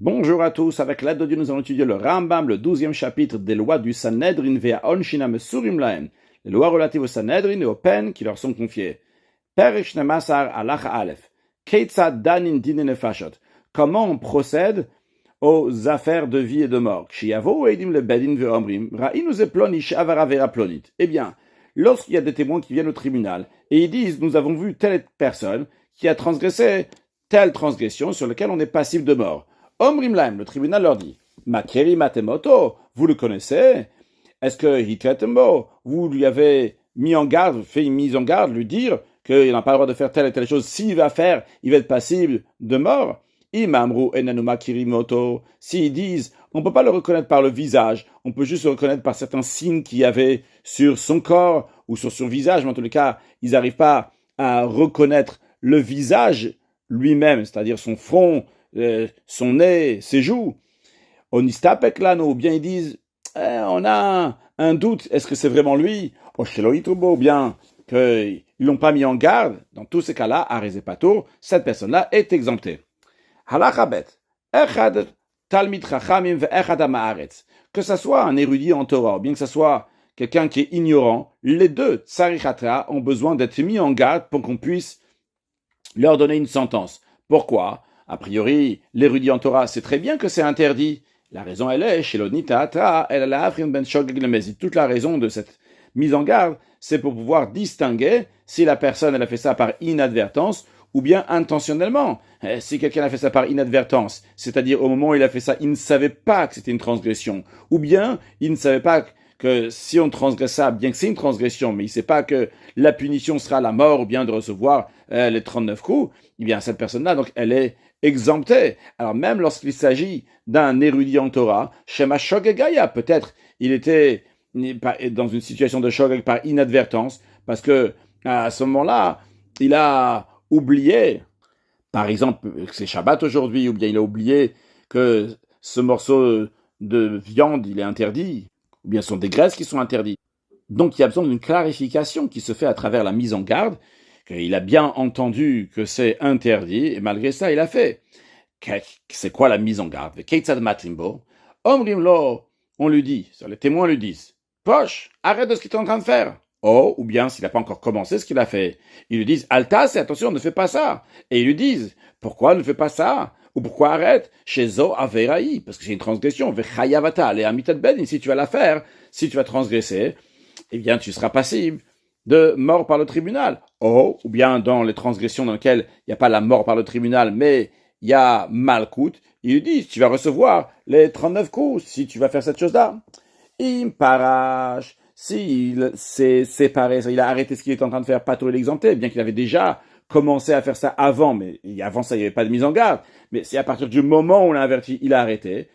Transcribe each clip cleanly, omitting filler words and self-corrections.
Bonjour à tous, avec l'aide de Dieu, nous allons étudier le Rambam, le 12e chapitre des lois du Sanhedrin vea Onshinam Surim Lahem, les lois relatives au Sanhedrin et aux peines qui leur sont confiées. Perish Nemasar Alacha Aleph, Keitzad Danin Dine Nefashot, comment on procède aux affaires de vie et de mort. Shiavo Eidim le Bedin ve'omrim, Ra'inu ze ploni she'avara vera plonit. Eh bien, lorsqu'il y a des témoins qui viennent au tribunal et ils disent, nous avons vu telle personne qui a transgressé telle transgression sur laquelle on est passible de mort. Omrim Lahem, le tribunal leur dit, Makeri Matemoto, vous le connaissez? Est-ce que Hitretembo, vous lui avez mis en garde, fait une mise en garde, lui dire qu'il n'a pas le droit de faire telle et telle chose, s'il va faire, il va être passible de mort? Imamru enanuma kirimoto, s'ils disent, on ne peut pas le reconnaître par le visage, on peut juste le reconnaître par certains signes qu'il y avait sur son corps ou sur son visage, mais en tous les cas, ils n'arrivent pas à reconnaître le visage lui-même, c'est-à-dire son front, son nez, ses joues. On ou bien ils disent, on a un doute, est-ce que c'est vraiment lui? Ou bien qu'ils l'ont pas mis en garde. Dans tous ces cas-là, à Rezepatour, cette personne-là est exemptée. Halachabet, echad talmid chachamim ve'echad ha'maaretz. Que ça soit un érudit en Torah, ou bien que ça soit quelqu'un qui est ignorant, les deux tsarichatra ont besoin d'être mis en garde pour qu'on puisse leur donner une sentence. Pourquoi? A priori, l'érudit en Torah sait très bien que c'est interdit. La raison, elle est, chez l'onitatra, elle a ben shogeg le mezid. Toute la raison de cette mise en garde, c'est pour pouvoir distinguer si la personne, elle a fait ça par inadvertance ou bien intentionnellement. Si quelqu'un a fait ça par inadvertance, c'est-à-dire au moment où il a fait ça, il ne savait pas que c'était une transgression, ou bien il ne savait pas que si on transgresse ça, bien que c'est une transgression, mais il ne sait pas que la punition sera la mort ou bien de recevoir les 39 coups, eh bien cette personne-là, donc elle est exemptée. Alors même lorsqu'il s'agit d'un érudit en Torah, Shema Shogegaya, peut-être il était dans une situation de shogeg par inadvertance, parce que à ce moment-là, il a oublié, par exemple, que c'est Shabbat aujourd'hui, ou bien il a oublié que ce morceau de viande, il est interdit, ou bien ce sont des graisses qui sont interdites. Donc il y a besoin d'une clarification qui se fait à travers la mise en garde, qu'il a bien entendu que c'est interdit, et malgré ça, il a fait. C'est quoi la mise en garde? Keitzad Matrimbo, Omrimlo, on lui dit, les témoins lui disent, Poche, arrête de ce qu'il est en train de faire. Oh, ou bien s'il n'a pas encore commencé ce qu'il a fait. Ils lui disent, Altas, attention, ne fais pas ça. Et ils lui disent, pourquoi ne fais pas ça? Ou pourquoi arrête? Chez Zo Averaï, parce que c'est une transgression. Vechayavata, les Amitat Ben, si tu vas la faire, si tu vas transgresser, eh bien, tu seras passible de mort par le tribunal. Oh, ou bien dans les transgressions dans lesquelles il n'y a pas la mort par le tribunal, mais il y a Malkout, il lui dit, tu vas recevoir les 39 coups si tu vas faire cette chose-là. Imparash, s'il s'est séparé, il a arrêté ce qu'il était en train de faire, pas tout l'exempté, bien qu'il avait déjà commencé à faire ça avant, mais avant ça, il n'y avait pas de mise en garde. Mais c'est à partir du moment où on l'a averti, il a arrêté,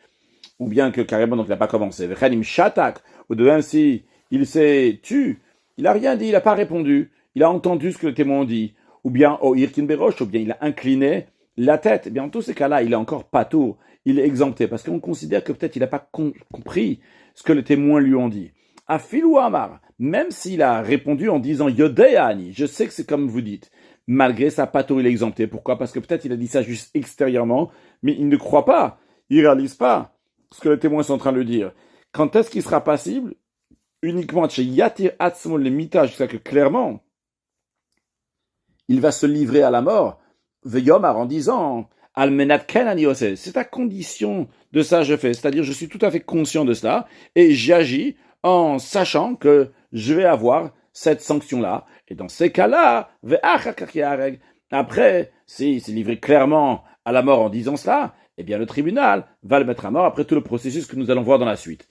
ou bien que carrément, donc il n'a pas commencé. Vechanim shatak, ou de même si il s'est tu, il n'a rien dit, il n'a pas répondu, il a entendu ce que le témoin dit, ou bien au irkin berosh, ou bien il a incliné la tête. Eh bien, en tous ces cas-là, il est encore patour, il est exempté, parce qu'on considère que peut-être il n'a pas compris ce que les témoins lui ont dit. Afilou Amar, même s'il a répondu en disant Yodeani, je sais que c'est comme vous dites, malgré sa patour, il est exempté. Pourquoi? Parce que peut-être il a dit ça juste extérieurement, mais il ne croit pas, il ne réalise pas ce que les témoins sont en train de lui dire. Quand est-ce qu'il sera passible? Uniquement chez Yatir Atzmol le Mita, jusqu'à que clairement, il va se livrer à la mort, Veyomar en disant Almenat Ken Aniose, c'est à condition de ça je fais, c'est-à-dire je suis tout à fait conscient de cela et j'agis en sachant que je vais avoir cette sanction-là. Et dans ces cas-là, après, s'il s'est livré clairement à la mort en disant cela, eh bien le tribunal va le mettre à mort après tout le processus que nous allons voir dans la suite.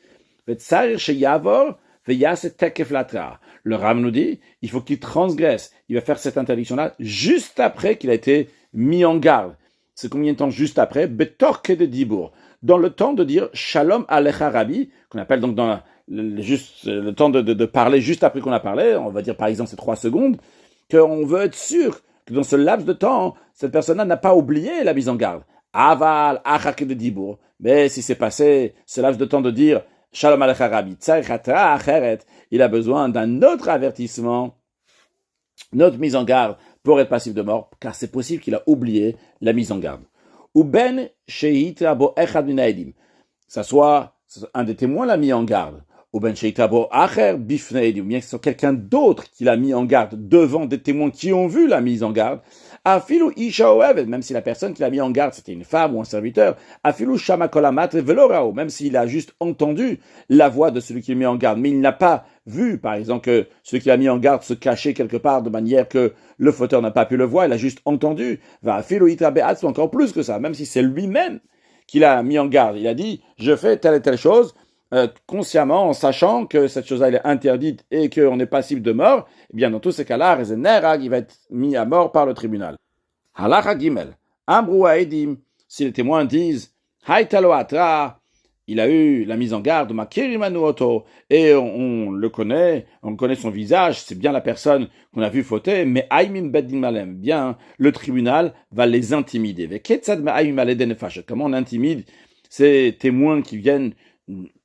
Le Ram nous dit, il faut qu'il transgresse. Il va faire cette interdiction-là juste après qu'il a été mis en garde. C'est combien de temps juste après? Betorke de Dibour. Dans le temps de dire Shalom Alecha Rabbi, qu'on appelle donc dans le temps de parler juste après qu'on a parlé, on va dire par exemple ces 3 secondes, qu'on veut être sûr que dans ce laps de temps, cette personne-là n'a pas oublié la mise en garde. Aval, Achake de Dibour. Mais si c'est passé ce laps de temps de dire Shalom Alecha Rabbi, il a besoin d'un autre avertissement, une autre mise en garde pour être passif de mort, car c'est possible qu'il a oublié la mise en garde. ou ben sheita bo echad min haedim, ça soit un des témoins l'a mis en garde, ou ben sheita bo acher bifnei haedim, ou bien que ce soit quelqu'un d'autre qui l'a mis en garde devant des témoins qui ont vu la mise en garde, afilu isha oeved, même si la personne qui l'a mis en garde c'était une femme ou un serviteur, afilu shama kol hamatre velo rao, même s'il a juste entendu la voix de celui qui l'a mis en garde, mais il n'a pas vu, par exemple, que celui qui l'a mis en garde se cachait quelque part de manière que le fauteur n'a pas pu le voir, il a juste entendu, va afilu itra be'atz, encore plus que ça, même si c'est lui-même qui l'a mis en garde, il a dit, je fais telle et telle chose, consciemment, en sachant que cette chose-là elle est interdite et qu'on est passible de mort, eh bien dans tous ces cas-là, il va être mis à mort par le tribunal. Halacha Gimel, Amru Haedim, si les témoins disent, Haïtalo Atra, il a eu la mise en garde, Makirimanu Oto, et on le connaît, on connaît son visage, c'est bien la personne qu'on a vu fauter, mais Aïmim Beddin Malem, bien, le tribunal va les intimider. Comment on intimide ces témoins qui viennent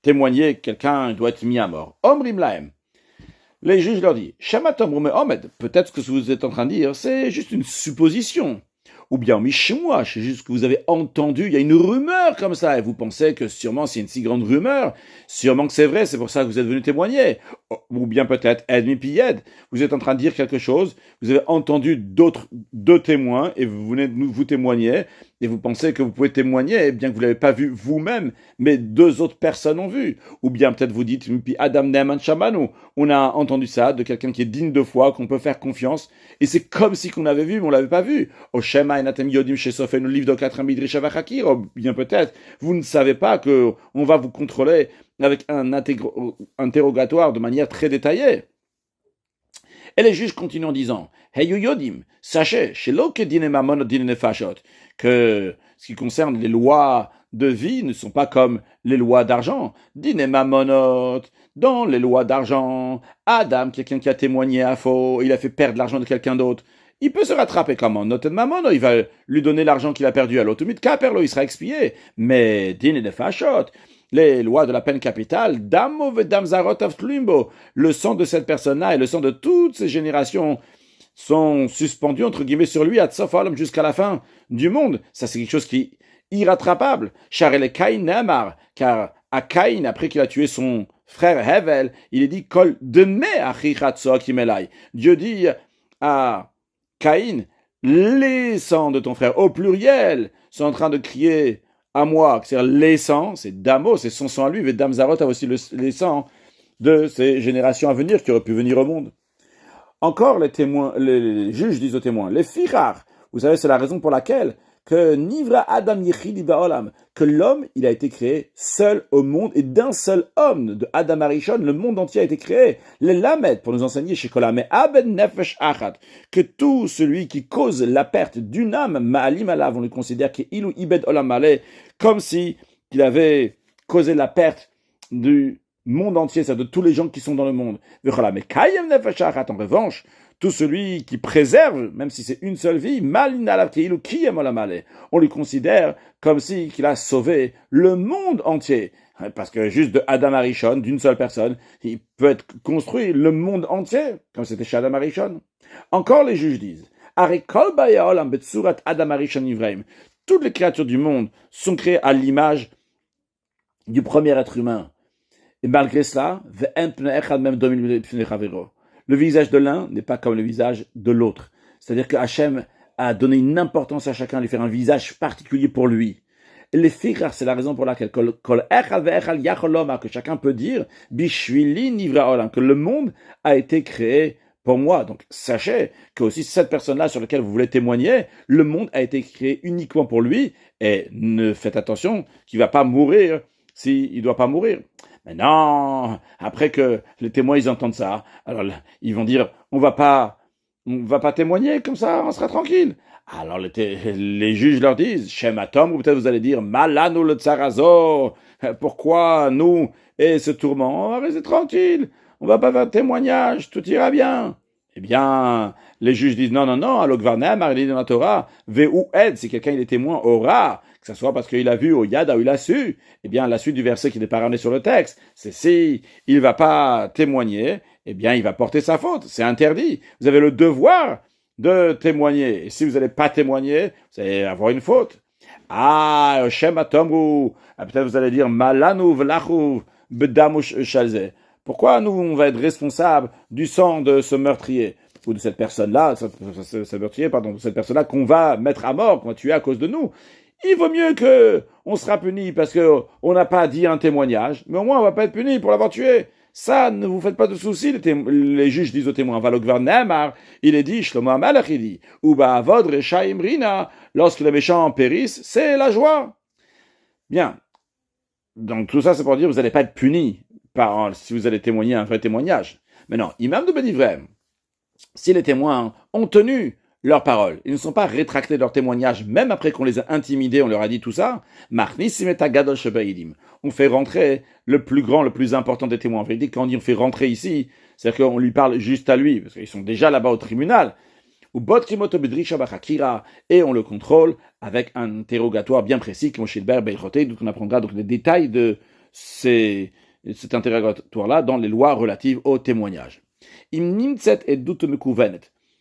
témoigner, quelqu'un doit être mis à mort. Omrim Laem. Les juges leur disent, Shamatom Rume Omed, peut-être que ce que vous êtes en train de dire, c'est juste une supposition. Ou bien, Mishmoua, c'est juste que vous avez entendu, il y a une rumeur comme ça, et vous pensez que sûrement c'est une si grande rumeur, sûrement que c'est vrai, c'est pour ça que vous êtes venu témoigner. Ou bien peut-être, Edmi Piyed, vous êtes en train de dire quelque chose, vous avez entendu deux témoins, et vous venez de vous témoigner, et vous pensez que vous pouvez témoigner, bien que vous ne l'avez pas vu vous-même, mais deux autres personnes ont vu. Ou bien peut-être vous dites, Adam Neman Shamanu, on a entendu ça de quelqu'un qui est digne de foi, qu'on peut faire confiance, et c'est comme si qu'on avait vu, mais on l'avait pas vu. Ou bien peut-être, vous ne savez pas que on va vous contrôler avec un interrogatoire de manière très détaillée. Et les juges continuent en disant, Hey yodim, sachez, que ce qui concerne les lois de vie ne sont pas comme les lois d'argent. Dine mamonot, dans les lois d'argent, Adam, quelqu'un qui a témoigné à faux, il a fait perdre l'argent de quelqu'un d'autre, il peut se rattraper comment? Noten mamono, il va lui donner l'argent qu'il a perdu à l'autre. Kaperlo, il sera expié. Mais dine de fachot, les lois de la peine capitale, damo vedam zarot of limbo, le sang de cette personne-là et le sang de toutes ces générations sont suspendus, entre guillemets, sur lui, à Tsofalam, jusqu'à la fin du monde. Ça, c'est quelque chose qui est irrattrapable. Charele Caïn Ne'amar, car à Caïn, après qu'il a tué son frère Hevel, il est dit, Kol deme achichatso kimelai. Dieu dit à Caïn, les sangs de ton frère, au pluriel, sont en train de crier à moi, c'est-à-dire les sangs, c'est Damo, c'est son sang à lui, mais Dam Zarot a aussi les sangs de ces générations à venir qui auraient pu venir au monde. Encore les témoins, les juges disent aux témoins, les firar, vous savez, c'est la raison pour laquelle que Nivra Adam Yechidi Ba'olam, que l'homme, il a été créé seul au monde et d'un seul homme, de Adam Arishon, le monde entier a été créé. Les Lamed, pour nous enseigner chez Kola, mais Aben Nefesh Achat, que tout celui qui cause la perte d'une âme, Ma'alim Alav, on le considère qu'Ilou Ibed Olam Aleh, comme si il avait causé la perte du monde entier, c'est-à-dire de tous les gens qui sont dans le monde. Mais Kayem Nefesh Achat, en revanche, tout celui qui préserve, même si c'est une seule vie, on lui considère comme si qu'il a sauvé le monde entier. Parce que juste de Adam Arishon, d'une seule personne, il peut être construit le monde entier, comme c'était chez Adam Arishon. Encore les juges disent, toutes les créatures du monde sont créées à l'image du premier être humain. Et malgré cela, le visage de l'un n'est pas comme le visage de l'autre. C'est-à-dire que Hachem a donné une importance à chacun, lui faire un visage particulier pour lui. Et les fichar, c'est la raison pour laquelle que chacun peut dire bishvili nivra olam, que le monde a été créé pour moi. Donc sachez que aussi cette personne-là sur laquelle vous voulez témoigner, le monde a été créé uniquement pour lui. Et ne faites attention qu'il ne va pas mourir s'il ne doit pas mourir. Mais non, après que les témoins ils entendent ça, alors ils vont dire on va pas témoigner comme ça, on sera tranquille. Alors les juges leur disent Shematom, ou peut-être vous allez dire Malanu le tsarazo, pourquoi nous et ce tourment, on va rester tranquille, on va pas faire témoignage, tout ira bien. Eh bien, les juges disent non, alors Gvarnem a dit dans la Torah, Veu ed, si quelqu'un il est témoin, aura, que ce soit parce qu'il a vu au Yada ou il a su, eh bien, la suite du verset qui n'est pas ramené sur le texte, c'est si il va pas témoigner, eh bien, il va porter sa faute, c'est interdit. Vous avez le devoir de témoigner, et si vous n'allez pas témoigner, vous allez avoir une faute. Ah, Shem Atomru. Ah, peut-être vous allez dire, Malanu v'lachu bedamush shalze. Pourquoi nous, on va être responsable du sang de ce meurtrier? Ou de cette personne-là, ce meurtrier, pardon, de cette personne-là qu'on va mettre à mort, qu'on va tuer à cause de nous. Il vaut mieux que on sera puni parce que on n'a pas dit un témoignage, mais au moins on va pas être puni pour l'avoir tué. Ça, ne vous faites pas de soucis, les juges disent aux témoins. Valokvar Ne'amar, il est dit, Shlomo HaMelech, il dit, Uba Avod Rechaim Rina, lorsque les méchants périssent, c'est la joie. Bien. Donc tout ça, c'est pour dire, vous n'allez pas être puni si vous allez témoigner un vrai témoignage. Mais non, Imam de Bedivrem, si les témoins ont tenu leurs paroles, ils ne sont pas rétractés de leur témoignage, même après qu'on les a intimidés, on leur a dit tout ça, on fait rentrer le plus grand, le plus important des témoins. En vérité, quand on dit on fait rentrer ici, c'est-à-dire qu'on lui parle juste à lui, parce qu'ils sont déjà là-bas au tribunal, et on le contrôle avec un interrogatoire bien précis, donc on apprendra donc les détails de cet interrogatoire-là dans les lois relatives au témoignage.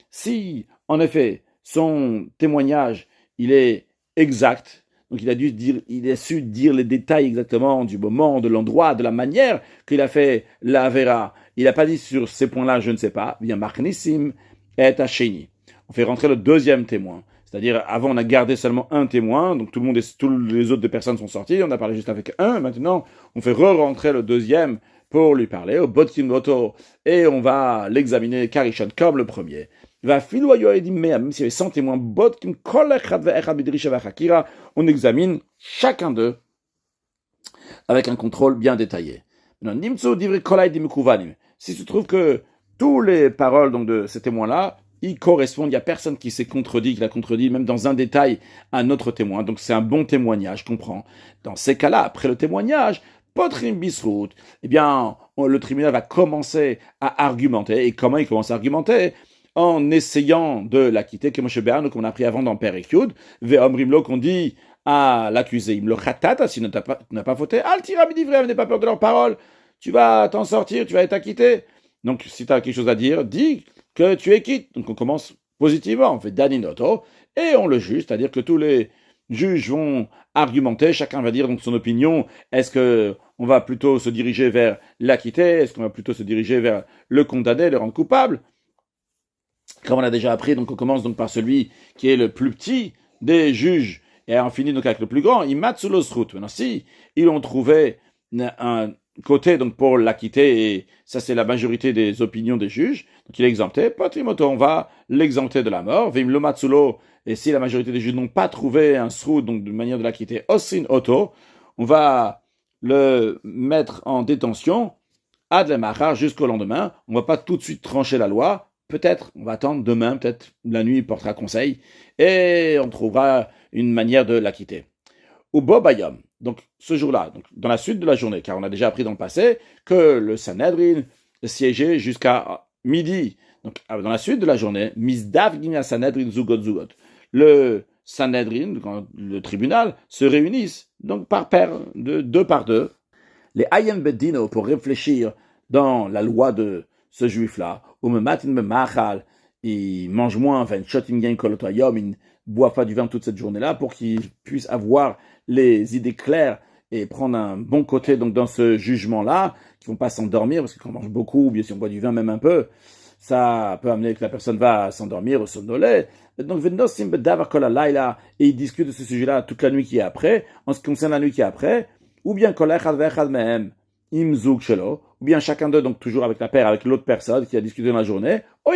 Si, en effet, son témoignage, il est exact, donc il a su dire les détails exactement du moment, de l'endroit, de la manière qu'il a fait la Avera. Il n'a pas dit sur ces points-là, je ne sais pas. Bien, Machnissim et Hasheni. On fait rentrer le deuxième témoin. C'est-à-dire, avant, on a gardé seulement un témoin, donc tous les autres personnes sont sortis, on a parlé juste avec un. Maintenant, on fait re-rentrer le deuxième pour lui parler, au Botkin Loto, et on va l'examiner Karishon comme le premier. Même s'il y avait 100 témoins, on examine chacun d'eux avec un contrôle bien détaillé. Si se trouve que tous les paroles donc, de ces témoins-là, ils correspondent, il n'y a personne qui s'est contredit, qui l'a contredit, même dans un détail, un autre témoin. Donc c'est un bon témoignage, comprends. Dans ces cas-là, après le témoignage, potrim bisrout, eh bien, le tribunal va commencer à argumenter. Et comment il commence à argumenter? En essayant de l'acquitter, comme on a appris avant dans Père et Kyud, ve'omrimlo, qu'on dit à l'accusé, il me le khatata, si tu n'as pas fauté, al tirabidivre, n'aie pas peur de leurs paroles, tu vas t'en sortir, tu vas être acquitté. Donc, si tu as quelque chose à dire, dis que tu es quitte. Donc, on commence positivement, on fait daninoto, et on le juge, c'est-à-dire que tous les juges vont argumenter, chacun va dire donc son opinion. Est-ce que on va plutôt se diriger vers l'acquitté? Est-ce qu'on va plutôt se diriger vers le condamné, le rendre coupable? Comme on a déjà appris, donc on commence donc par celui qui est le plus petit des juges, et on finit donc avec le plus grand. Imatsulosrut. Maintenant, si ils ont trouvé un côté donc pour l'acquitter, et ça c'est la majorité des opinions des juges, donc il est exempté. Patrimoto, on va l'exempter de la mort. Vim lo matsulo, et si la majorité des juges n'ont pas trouvé un srut, donc de manière de l'acquitter, osin auto, on va le mettre en détention ad lemachar jusqu'au lendemain. On va pas tout de suite trancher la loi. Peut-être, on va attendre demain, peut-être la nuit portera conseil, et on trouvera une manière de l'acquitter. Ou Bobayom, donc ce jour-là, donc dans la suite de la journée, car on a déjà appris dans le passé que le Sanhedrin siégeait jusqu'à midi. Donc dans la suite de la journée, Misdav Gimya Sanhedrin Zugot Zugot. Le Sanhedrin, le tribunal, se réunissent donc par paire, de deux par deux. Les Ayem Bedino, pour réfléchir dans la loi de ce juif-là, il mange moins, enfin, il boit pas du vin toute cette journée-là pour qu'il puisse avoir les idées claires et prendre un bon côté donc dans ce jugement-là, qui vont pas s'endormir, parce que quand on mange beaucoup, ou bien si on boit du vin même un peu, ça peut amener que la personne va s'endormir ou somnoler. Donc, et ils discutent de ce sujet-là toute la nuit qui est après. En ce qui concerne la nuit qui est après, ou bien ou bien chacun d'eux, donc toujours avec la paire, avec l'autre personne qui a discuté dans la journée, ou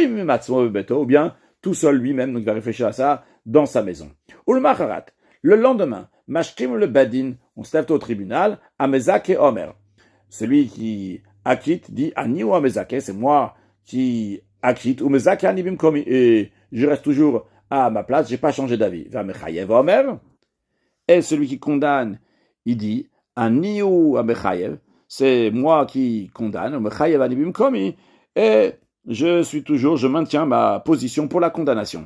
bien tout seul lui-même, donc il va réfléchir à ça dans sa maison. Ou le lendemain, mashkim le badin, on se lève au tribunal, amezake omer. Celui qui acquitte dit ani ou amezake, c'est moi qui acquitte, ou mezake anibim komi, et je reste toujours à ma place, j'ai pas changé d'avis. Va mechayev omer. Et celui qui condamne, il dit ani ou amechayev, c'est moi qui condamne, et je maintiens ma position pour la condamnation.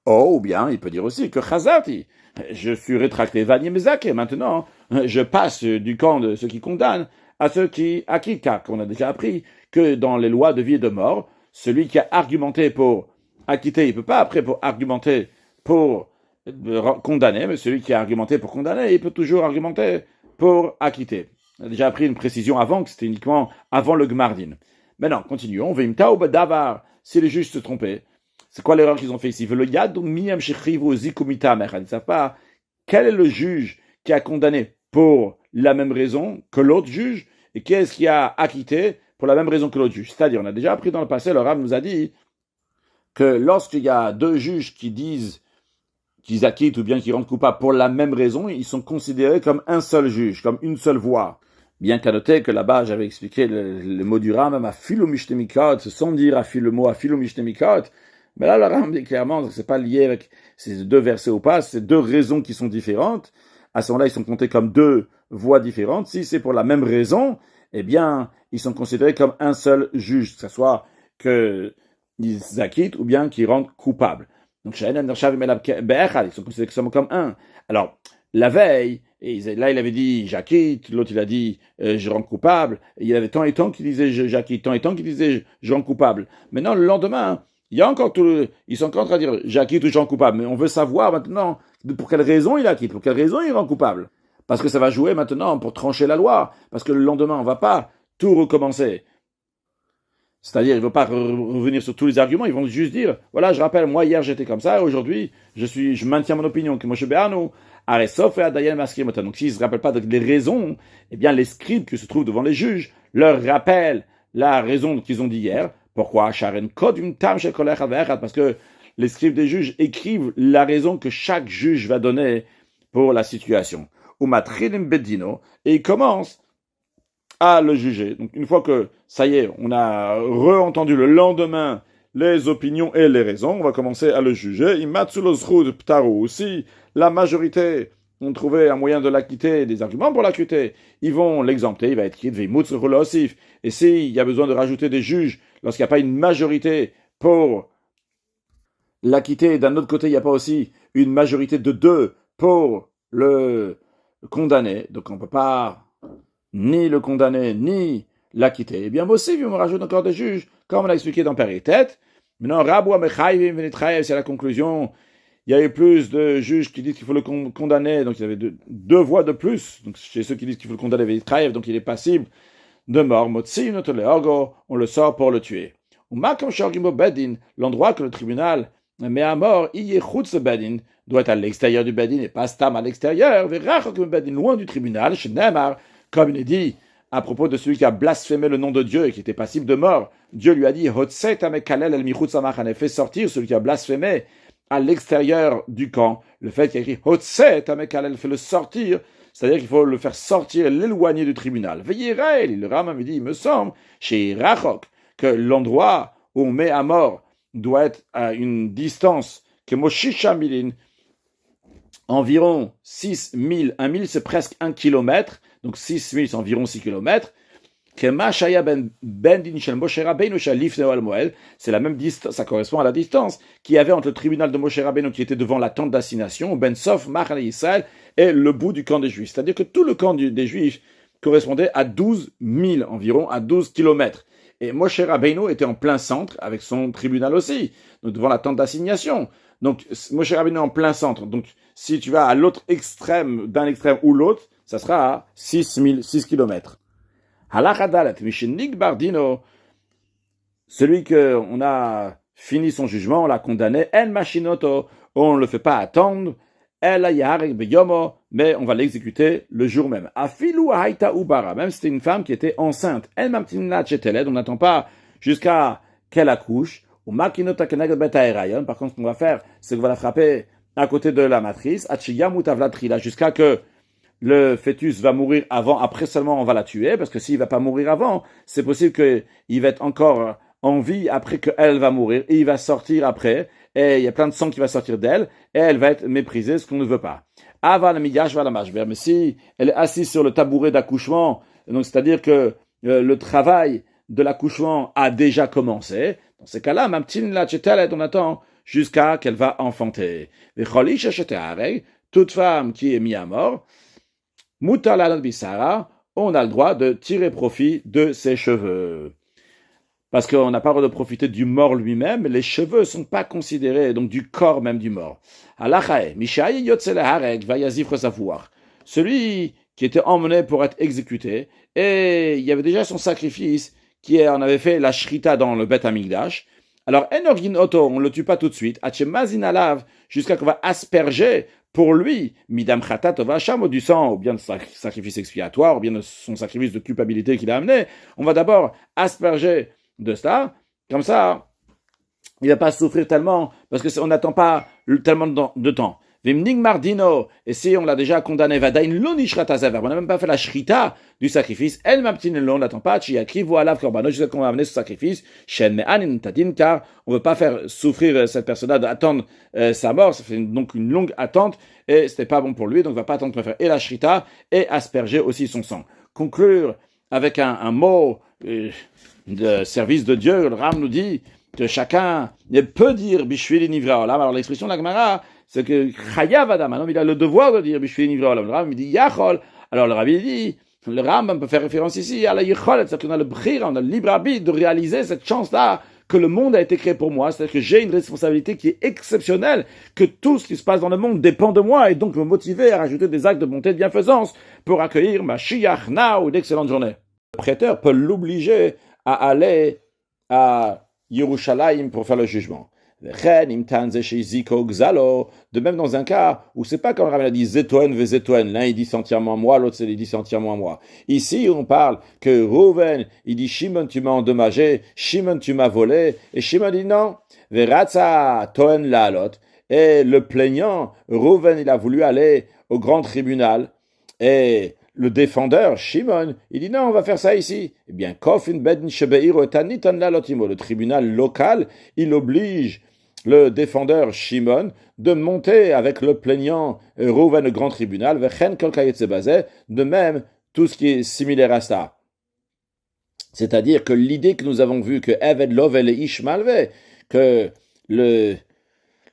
Oh, ou bien, il peut dire aussi que Chazati, je suis rétracté, et maintenant, je passe du camp de ceux qui condamnent à ceux qui acquittent, car on a déjà appris que dans les lois de vie et de mort, celui qui a argumenté pour acquitter, il ne peut pas après pour argumenter pour condamner, mais celui qui a argumenté pour condamner, il peut toujours argumenter pour acquitter. On a déjà pris une précision avant, que c'était uniquement avant le Gmardin. Maintenant, continuons. Veimta ou davar, si les juges se trompaient, c'est quoi l'erreur qu'ils ont fait ici? Ils ne savent pas quel est le juge qui a condamné pour la même raison que l'autre juge, et qui est-ce qui a acquitté pour la même raison que l'autre juge. C'est-à-dire, on a déjà appris dans le passé, le Rav nous a dit que lorsqu'il y a deux juges qui disent qu'ils acquittent ou bien qu'ils rendent coupables pour la même raison, ils sont considérés comme un seul juge, comme une seule voix. Bien qu'à noter que là-bas, j'avais expliqué le mot du Ram, même afilo mishtemikot, sans dire le mot afilo mishtemikot. Mais là, le Ram dit clairement que c'est pas lié avec ces deux versets ou pas, c'est deux raisons qui sont différentes. À ce moment-là, ils sont comptés comme deux voix différentes. Si c'est pour la même raison, eh bien, ils sont considérés comme un seul juge, que ce soit qu'ils acquittent ou bien qu'ils rendent coupables. Donc, ils sont considérés comme un. Alors, la veille, là, il avait dit j'acquitte, l'autre, il a dit je rends coupable. Et il y avait tant et tant qui disaient j'acquitte, tant et tant qui disaient je rends coupable. Maintenant, le lendemain, il y a encore ils sont encore en train de dire j'acquitte ou je rends coupable. Mais on veut savoir maintenant pour quelle raison il acquitte, pour quelle raison il rend coupable. Parce que ça va jouer maintenant pour trancher la loi. Parce que le lendemain, on ne va pas tout recommencer. C'est-à-dire, ils ne vont pas revenir sur tous les arguments, ils vont juste dire, voilà, je rappelle, moi, hier, j'étais comme ça, aujourd'hui, je maintiens mon opinion, que Moshe Be'anu, Aresof et Adayan Maskrimota. Donc, s'ils ne se rappellent pas des raisons, eh bien, les scribes qui se trouvent devant les juges leur rappellent la raison qu'ils ont dit hier. Pourquoi? Parce que les scribes des juges écrivent la raison que chaque juge va donner pour la situation. Et ils commencent à le juger. Donc une fois que ça y est, on a re-entendu le lendemain les opinions et les raisons, on va commencer à le juger. Si la majorité ont trouvé un moyen de l'acquitter, des arguments pour l'acquitter, ils vont l'exempter, il va être quitte. Et s'il y a besoin de rajouter des juges, lorsqu'il n'y a pas une majorité pour l'acquitter, d'un autre côté, il n'y a pas aussi une majorité de deux pour le condamner, donc on ne peut pas ni le condamner, ni l'acquitter. Eh bien, possible, on rajoute encore des juges, comme on a expliqué dans Père et Tête. Maintenant, c'est la conclusion. Il y a eu plus de juges qui disent qu'il faut le condamner, donc il y avait deux voix de plus. Donc, chez ceux qui disent qu'il faut le condamner, donc il est passible de mort. On le sort pour le tuer. L'endroit que le tribunal met à mort, doit être à l'extérieur du bedin et pas stam à l'extérieur, loin du tribunal, comme il est dit à propos de celui qui a blasphémé le nom de Dieu et qui était passible de mort. Dieu lui a dit, fait sortir celui qui a blasphémé à l'extérieur du camp. Le fait qu'il a écrit fait le sortir, c'est-à-dire qu'il faut le faire sortir, l'éloigner du tribunal. Le Ram avait dit, il me semble, chez Rachok, que l'endroit où on met à mort doit être à une distance que Moshisha Milin, environ 6 000, 1 000 c'est presque 1 kilomètre, donc 6 000 c'est environ 6 kilomètres, c'est la même distance, ça correspond à la distance qu'il y avait entre le tribunal de Moshe Rabbeinu qui était devant la tente d'assignation, Ben Sof, Machane Israël, et le bout du camp des Juifs. C'est-à-dire que tout le camp des Juifs correspondait à 12 000 environ, à 12 kilomètres. Et Moshe Rabbeinu était en plein centre avec son tribunal aussi, donc devant la tente d'assignation. Donc Moshe Rabbeinu en plein centre. Donc si tu vas à l'autre extrême, d'un extrême ou l'autre, ça sera à 6 kilomètres. Halachadalet, Mishinik Bardino, celui qu'on a fini son jugement, on l'a condamné, En Machinoto, on ne le fait pas attendre, El Ayarek Beyomo, mais on va l'exécuter le jour même. Afilu Haïta Ubara, même si c'était une femme qui était enceinte, El Mamtinat Cheteled, on n'attend pas jusqu'à qu'elle accouche, ou Makinota Keneged Betaerayon, par contre, ce qu'on va faire, c'est qu'on va la frapper à côté de la matrice, Achiyam Utavlatrila, jusqu'à que le fœtus va mourir avant, après seulement on va la tuer, parce que s'il va pas mourir avant, c'est possible qu'il va être encore en vie après qu'elle va mourir, et il va sortir après, et il y a plein de sang qui va sortir d'elle, et elle va être méprisée, ce qu'on ne veut pas. Aval miyash va la mashber, mais si elle est assise sur le tabouret d'accouchement, donc c'est-à-dire que le travail de l'accouchement a déjà commencé, dans ces cas-là, on attend jusqu'à qu'elle va enfanter. Toute femme qui est mise à mort, Mutal al-Bisara, on a le droit de tirer profit de ses cheveux. parce qu'on n'a pas le droit de profiter du mort lui-même, mais les cheveux ne sont pas considérés, donc du corps même du mort. Celui qui était emmené pour être exécuté, et il y avait déjà son sacrifice, on avait fait la shrita dans le Beth Amikdash. Alors, Enorgin Oto, on ne le tue pas tout de suite, jusqu'à qu'on va asperger pour lui, midam khatat ovasham, du sang, ou bien de sacrifice expiatoire, ou bien de son sacrifice de culpabilité qu'il a amené, on va d'abord asperger de cela, comme ça, il ne va pas souffrir tellement, parce qu'on n'attend pas tellement de temps. Vimning Mardino, et si on l'a déjà condamné, Vadain Lonishrat Zaver, on n'a même pas fait la shrita du sacrifice, El Maptin on n'attend pas, Chiakri, voilà, Korbano, jusqu'à qu'on va amener ce sacrifice, Shen Me'anin Tadin, car on ne veut pas faire souffrir cette personne-là d'attendre sa mort, ça fait donc une longue attente, et c'était pas bon pour lui, donc on ne va pas attendre qu'on va faire et la shrita, et asperger aussi son sang. Conclure avec un mot de service de Dieu, le Ram nous dit que chacun peut dire Bishvili Nivra Olam. Alors l'expression de la Gemara, c'est que Chayav Adam, un homme, il a le devoir de dire Bishvili Nivra Olam. Le Ram il dit Yachol. Alors le Rabbi dit, le Ram peut faire référence ici à la Yichol, c'est-à-dire qu'on a le brir, on a le libre arbitre de réaliser cette chance-là que le monde a été créé pour moi, c'est-à-dire que j'ai une responsabilité qui est exceptionnelle, que tout ce qui se passe dans le monde dépend de moi et donc me motiver à rajouter des actes de bonté et de bienfaisance pour accueillir ma Shiach Na ou d'excellentes journées. Le prêteur peut l'obliger à aller à Yerushalayim pour faire le jugement. De même dans un cas où c'est pas comme Rabbi a dit Zetoen ve Zetoen, l'un il dit c'est entièrement moi, l'autre il dit c'est entièrement moi. Ici on parle que Reuven il dit Shimon tu m'as endommagé, Shimon tu m'as volé, et Shimon dit non, Veratza Toen Lalot, et le plaignant Reuven il a voulu aller au grand tribunal, et le défendeur, Shimon, il dit non, on va faire ça ici. Eh bien, le tribunal local, il oblige le défendeur Shimon de monter avec le plaignant Reuven le grand tribunal, de même tout ce qui est similaire à ça. C'est-à-dire que l'idée que nous avons vue que Eved Lovel et Ishmalve, que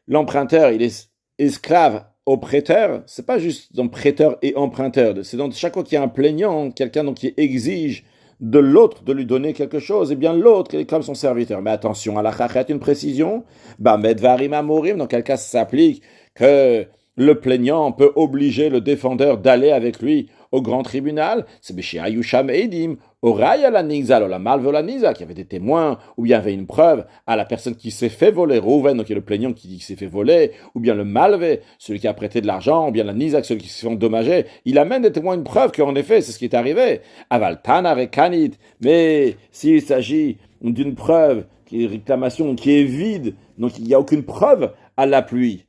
l'emprunteur, il est esclave au prêteur, c'est pas juste dans prêteur et emprunteur, c'est dans chaque fois qu'il y a un plaignant, quelqu'un donc qui exige de l'autre de lui donner quelque chose, et bien l'autre est comme son serviteur. Mais attention, à la chachat, une précision, medvarim amorim, dans quel cas ça s'applique que le plaignant peut obliger le défendeur d'aller avec lui au grand tribunal, c'est Beshia Yusham Eidim, Oraya la Nixal, la Malvolaniza, qui avait des témoins, ou bien il y avait une preuve à la personne qui s'est fait voler, Rouven, donc il y a le plaignant qui dit qu'il s'est fait voler, ou bien le Malvé, celui qui a prêté de l'argent, ou bien la Nizak, celui qui s'est fait endommager. Il amène des témoins une preuve qu'en effet, c'est ce qui est arrivé. Avaltana Rekanit, mais s'il s'agit d'une preuve, qui est une réclamation qui est vide, donc il n'y a aucune preuve à l'appui.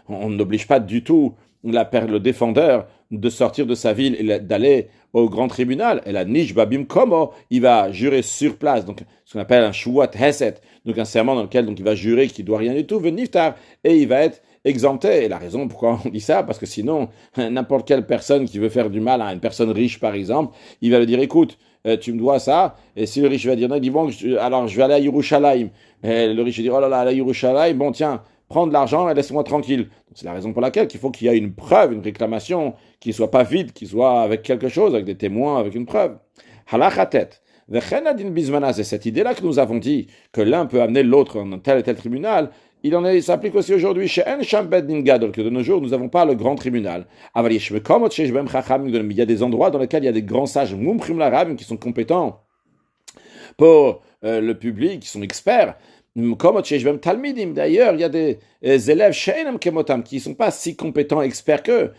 On n'oblige pas du tout le défendeur de sortir de sa ville et d'aller au grand tribunal. Et la nish babim komo, il va jurer sur place, donc ce qu'on appelle un shuat heset, donc un serment dans lequel donc il va jurer qu'il doit rien du tout, veniftar, et il va être exempté. Et la raison pourquoi on dit ça, parce que sinon n'importe quelle personne qui veut faire du mal à une personne riche par exemple, il va lui dire écoute, tu me dois ça, et si le riche va dire non, il dit bon, alors je vais aller à Yerushalayim. Et le riche va dire oh là là, aller à Yerushalayim, bon tiens, prends de l'argent et laisse-moi tranquille. Donc, c'est la raison pour laquelle il faut qu'il y ait une preuve, une réclamation, qui ne soit pas vide, qui soit avec quelque chose, avec des témoins, avec une preuve. Halachatet. C'est cette idée-là que nous avons dit, que l'un peut amener l'autre dans tel et tel tribunal. Il s'applique aussi aujourd'hui chez En Shambed Gadol, que de nos jours, nous n'avons pas le grand tribunal. Il y a des endroits dans lesquels il y a des grands sages, qui sont compétents pour le public, qui sont experts. D'ailleurs, il y a des élèves qui ne sont pas si compétents, experts qu'eux.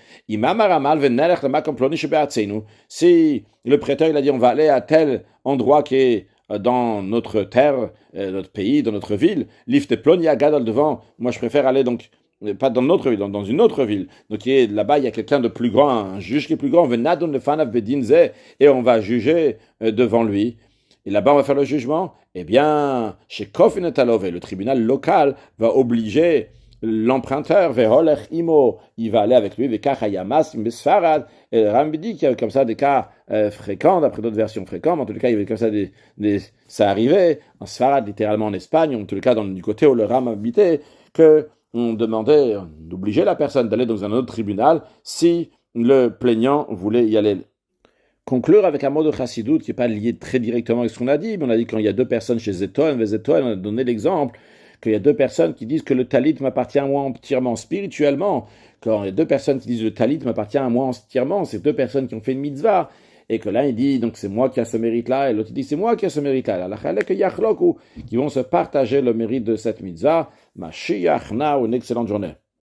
Si le prêteur il a dit on va aller à tel endroit qui est dans notre terre, notre pays, dans notre ville, devant, moi je préfère aller donc pas dans notre ville, dans une autre ville. Donc là-bas, il y a quelqu'un de plus grand, un juge qui est plus grand, et on va juger devant lui. Et là-bas, on va faire le jugement. Eh bien, chez Kofinetalove, le tribunal local va obliger l'emprunteur, il va aller avec lui, et le Rambam dit qu'il y a comme ça des cas fréquents, d'après d'autres versions fréquentes, en tout cas, il y avait comme ça ça arrivait, en Sfarad, littéralement en Espagne, en tout cas, du côté où le Rambam habitait, qu'on demandait d'obliger la personne d'aller dans un autre tribunal si le plaignant voulait y aller. conclure avec un mot de chassidut qui n'est pas lié très directement avec ce qu'on a dit, mais on a dit quand il y a deux personnes chez Zeton, on a donné l'exemple qu'il y a deux personnes qui disent que le talit m'appartient à moi entièrement spirituellement. Quand il y a deux personnes qui disent le talit m'appartient à moi entièrement, c'est deux personnes qui ont fait une mitzvah. Et que là, il dit, donc c'est moi qui ai ce mérite-là, et l'autre il dit, c'est moi qui ai ce mérite-là. Qui vont se partager le mérite de cette mitzvah. Mashiach na, une excellente journée.